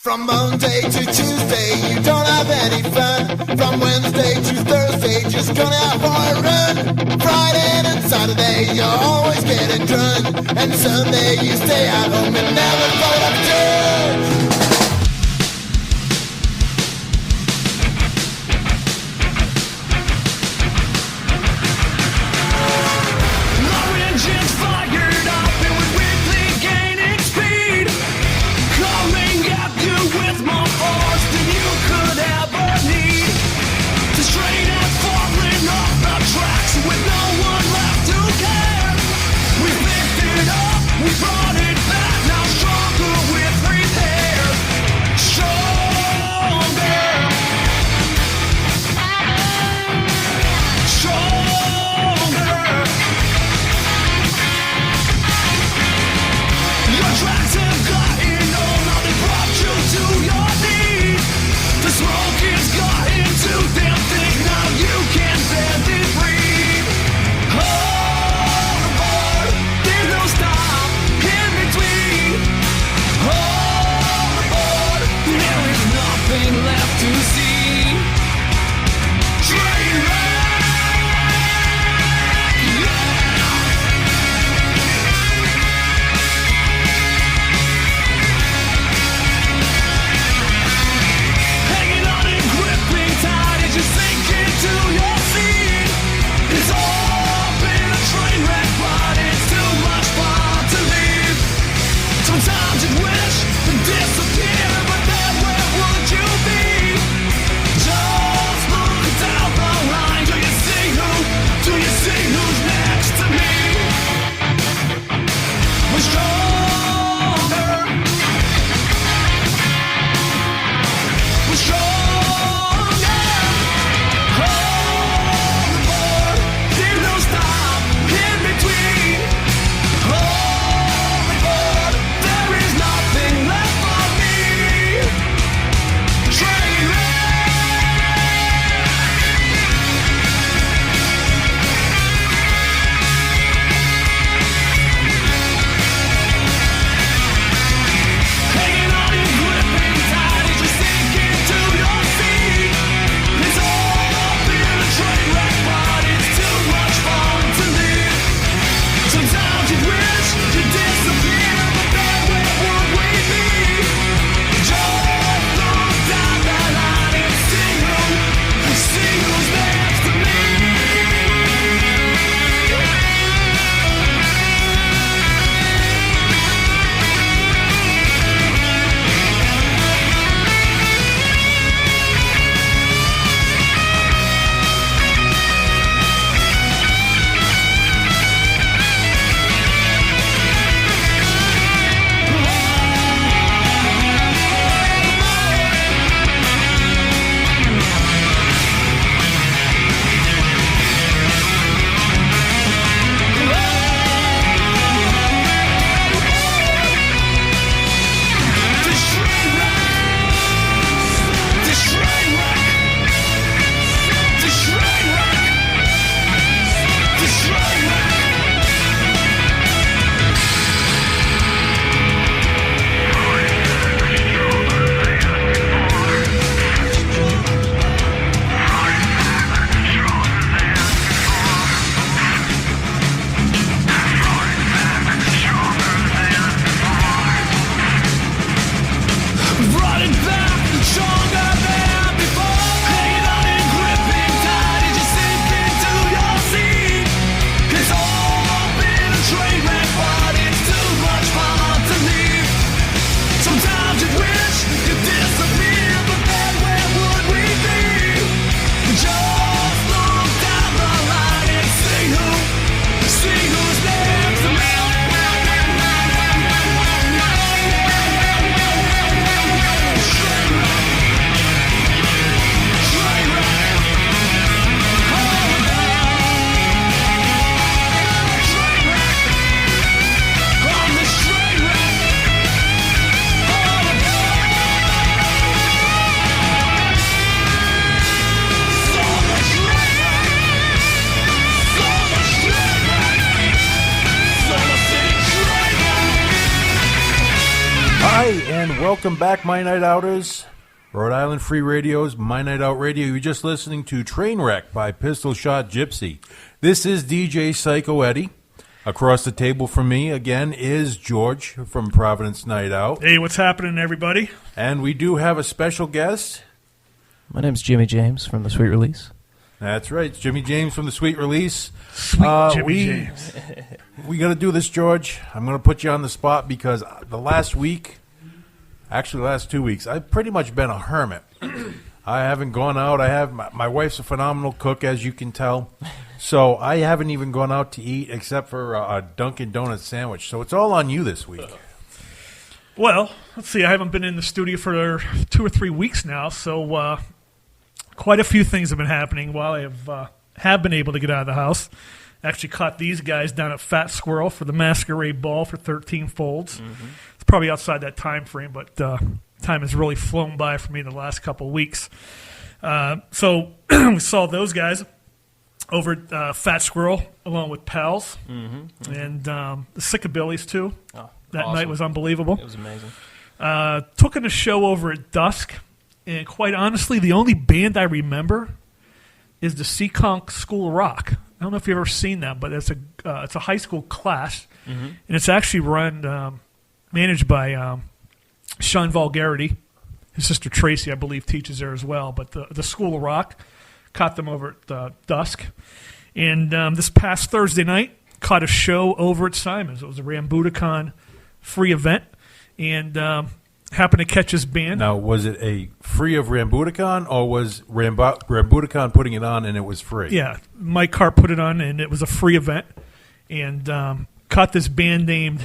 From Monday to Tuesday, you don't have any fun. From Wednesday to Thursday, just gonna have a run. Friday and Saturday, you're always getting drunk. And Sunday, you stay at home and never vote up church. We brought it back, now stronger with repair. Welcome back, My Night Outers. Rhode Island Free Radio's MyNightOut Radio. You're just listening to Trainwreck by Pistol Shot Gypsy. This is DJ Psycho Eddie. Across the table from me, again, is George from Providence Night Out. Hey, what's happening, everybody? And we do have a special guest. My name's Jimmy James from the Sweet Release. That's right. It's Jimmy James from the Sweet Release. Sweet Jimmy James. We got to do this, George. I'm going to put you on the spot because the last 2 weeks, I've pretty much been a hermit. I haven't gone out. I have my wife's a phenomenal cook, as you can tell. So I haven't even gone out to eat except for a Dunkin' Donuts sandwich. So it's all on you this week. Well, let's see. I haven't been in the studio for 2 or 3 weeks now, so quite a few things have been happening while I have been able to get out of the house. Actually caught these guys down at Fat Squirrel for the Masquerade Ball for 13 Folds. Mm-hmm. It's probably outside that time frame, but time has really flown by for me the last couple of weeks. So we saw those guys over at Fat Squirrel, along with Pals, and the Sickabillies, too. Oh, that awesome. night was unbelievable. It was amazing. Took in a show over at Dusk, and quite honestly, the only band I remember is the Seekonk School of Rock. I don't know if you've ever seen them, but it's a high school class, and it's actually managed by Sean Vulgarity. His sister Tracy, I believe, teaches there as well. But the School of Rock caught them over at Dusk. And this past Thursday night, caught a show over at Simon's. It was a Rambuticon free event. And happened to catch his band. Now, was it a free of Rambuticon, or was Rambuticon putting it on and it was free? Yeah, Mike Hart put it on, and it was a free event. And caught this band named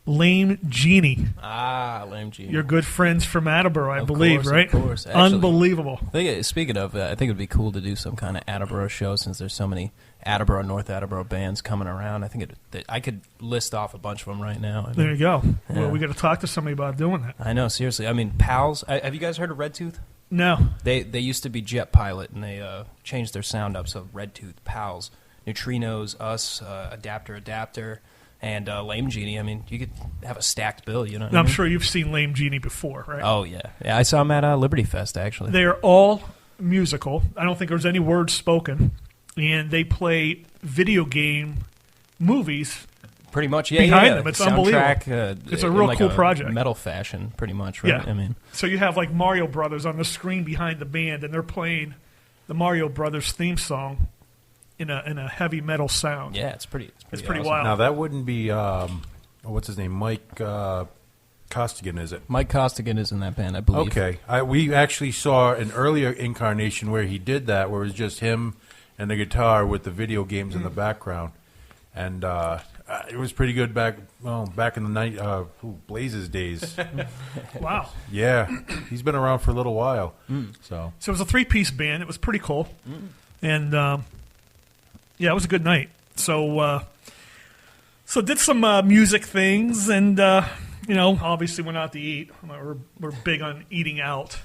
Lame Genie. Lame Genie. Your good friends from Attleboro, I believe, course, right? Of course. Actually, unbelievable. Speaking of, I think it would be cool to do some kind of Attleboro show since there's so many Attleboro, North Attleboro bands coming around. I think I could list off a bunch of them right now. There you go. Yeah. Well, we got to talk to somebody about doing that. I know, seriously. I mean, Pals. Have you guys heard of Red Tooth? No. They used to be Jet Pilot, and they changed their sound up, so Red Tooth, Pals, Neutrinos, Us, Adapter, and Lame Genie. I mean, you could have a stacked bill, you know what I mean? I'm sure you've seen Lame Genie before, right? Oh, yeah. Yeah, I saw them at Liberty Fest, actually. They are all musical. I don't think there's any words spoken. And they play video game movies pretty much, yeah. behind them. It's soundtrack, unbelievable. It's a real cool project. Metal fashion, pretty much, right? Yeah. I mean, so you have like Mario Brothers on the screen behind the band, and they're playing the Mario Brothers theme song in a heavy metal sound. yeah, it's pretty pretty awesome. wild. Now, that wouldn't be, what's his name, Mike Costigan, is it? Mike Costigan is in that band, I believe. Okay. We actually saw an earlier incarnation where he did that, where it was just him and the guitar with the video games in the background. And it was pretty good back in the night, Blazes days. Wow. Yeah. He's been around for a little while. So it was a 3-piece band. It was pretty cool. And, yeah, it was a good night. So did some music things and, obviously went out to eat. We're big on eating out.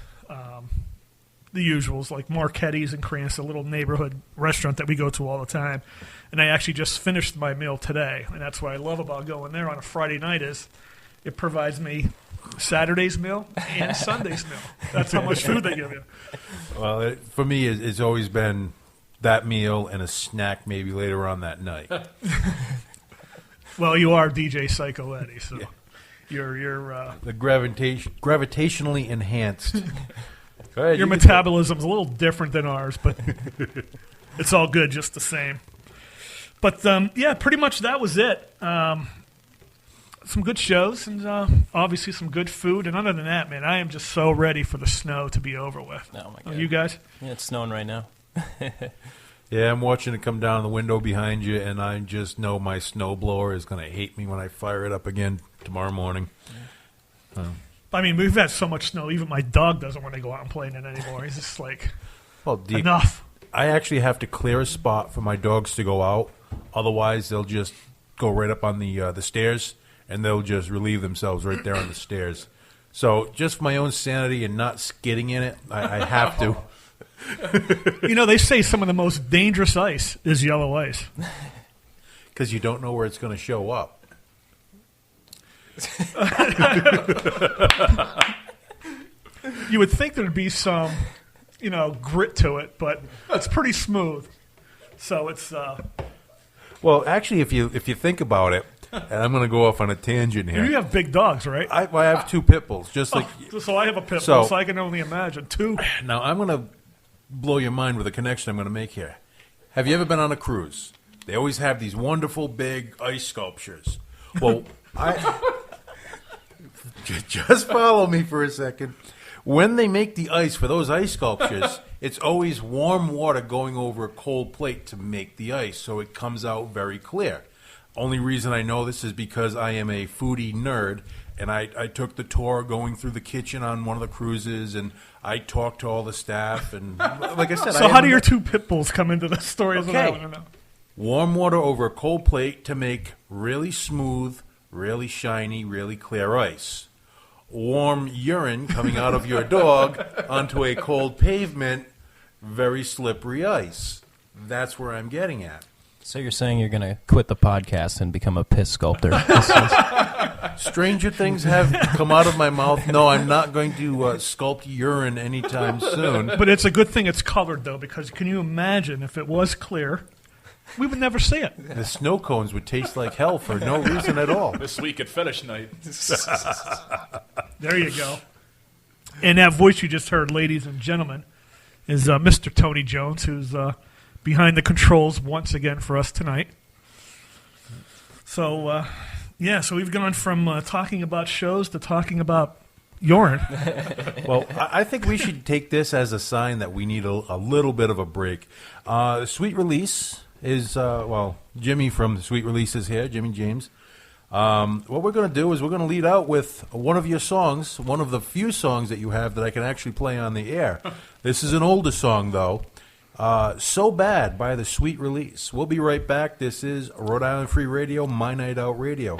The usuals, like Marquette's in Cranston, a little neighborhood restaurant that we go to all the time. And I actually just finished my meal today. And that's what I love about going there on a Friday night is it provides me Saturday's meal and Sunday's meal. That's how much food they give you. Well, for me, it's always been that meal and a snack maybe later on that night. Well, you are DJ Psycho Eddie, so yeah. you're the gravitationally enhanced. Ahead, your metabolism's a little different than ours, but it's all good just the same. But yeah, pretty much that was it. Some good shows and obviously some good food. And other than that, man, I am just so ready for the snow to be over with. Oh, my God. Are you guys? Yeah, it's snowing right now. Yeah, I'm watching it come down the window behind you, and I just know my snowblower is going to hate me when I fire it up again tomorrow morning. I mean, we've had so much snow, even my dog doesn't want to go out and play in it anymore. He's just like, enough. I actually have to clear a spot for my dogs to go out. Otherwise, they'll just go right up on the stairs, and they'll just relieve themselves right there on the stairs. So just for my own sanity and not skidding in it, I have to. They say some of the most dangerous ice is yellow ice. Because you don't know where it's going to show up. You would think there'd be some, grit to it, but it's pretty smooth. So it's. Well, actually, if you think about it, and I'm going to go off on a tangent here. You have big dogs, right? I have 2 pit bulls, just like. So I have a pit bull, so I can only imagine 2. Now I'm going to blow your mind with a connection I'm going to make here. Have you ever been on a cruise? They always have these wonderful big ice sculptures. Well, just follow me for a second. When they make the ice for those ice sculptures, it's always warm water going over a cold plate to make the ice, so it comes out very clear. Only reason I know this is because I am a foodie nerd, and I took the tour going through the kitchen on one of the cruises, and I talked to all the staff, and like I said... So how do your 2 pit bulls come into the story? Is what I want to know. Warm water over a cold plate to make really smooth, really shiny, really clear ice. Warm urine coming out of your dog onto a cold pavement, very slippery ice. That's where I'm getting at. So you're saying you're going to quit the podcast and become a piss sculptor? Stranger things have come out of my mouth. No, I'm not going to sculpt urine anytime soon. But it's a good thing it's colored, though, because can you imagine if it was clear, we would never see it. The snow cones would taste like hell for no reason at all. This week at Fetish Night. There you go. And that voice you just heard, ladies and gentlemen, is Mr. Tony Jones, who's behind the controls once again for us tonight. So, so we've gone from talking about shows to talking about urine. Well, I think we should take this as a sign that we need a little bit of a break. Sweet Release is, Jimmy from Sweet Release is here, Jimmy James. What we're going to do is we're going to lead out with one of your songs, one of the few songs that you have that I can actually play on the air. This is an older song, though. So Bad by the Sweet Release. We'll be right back. This is Rhode Island Free Radio, MyNightOut Radio.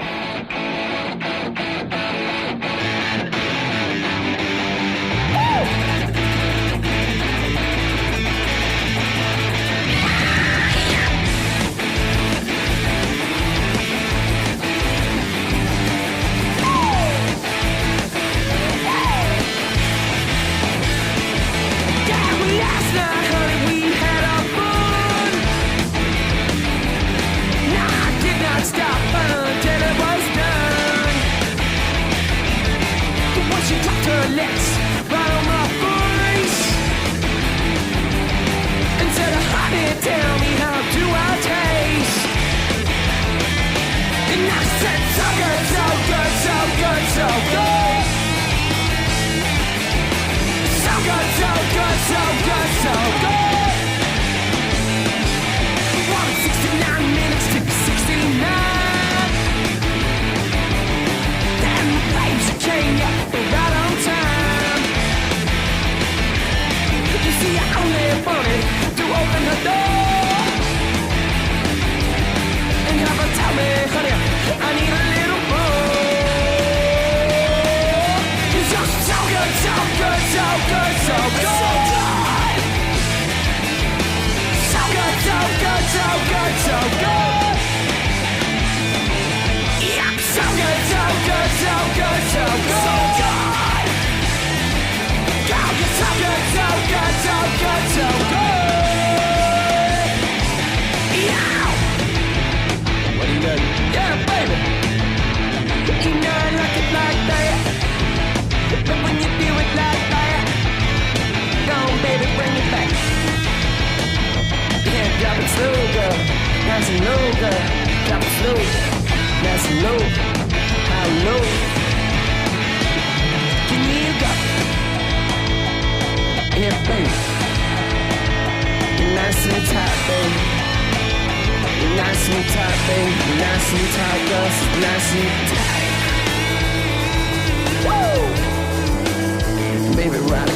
Baby, ride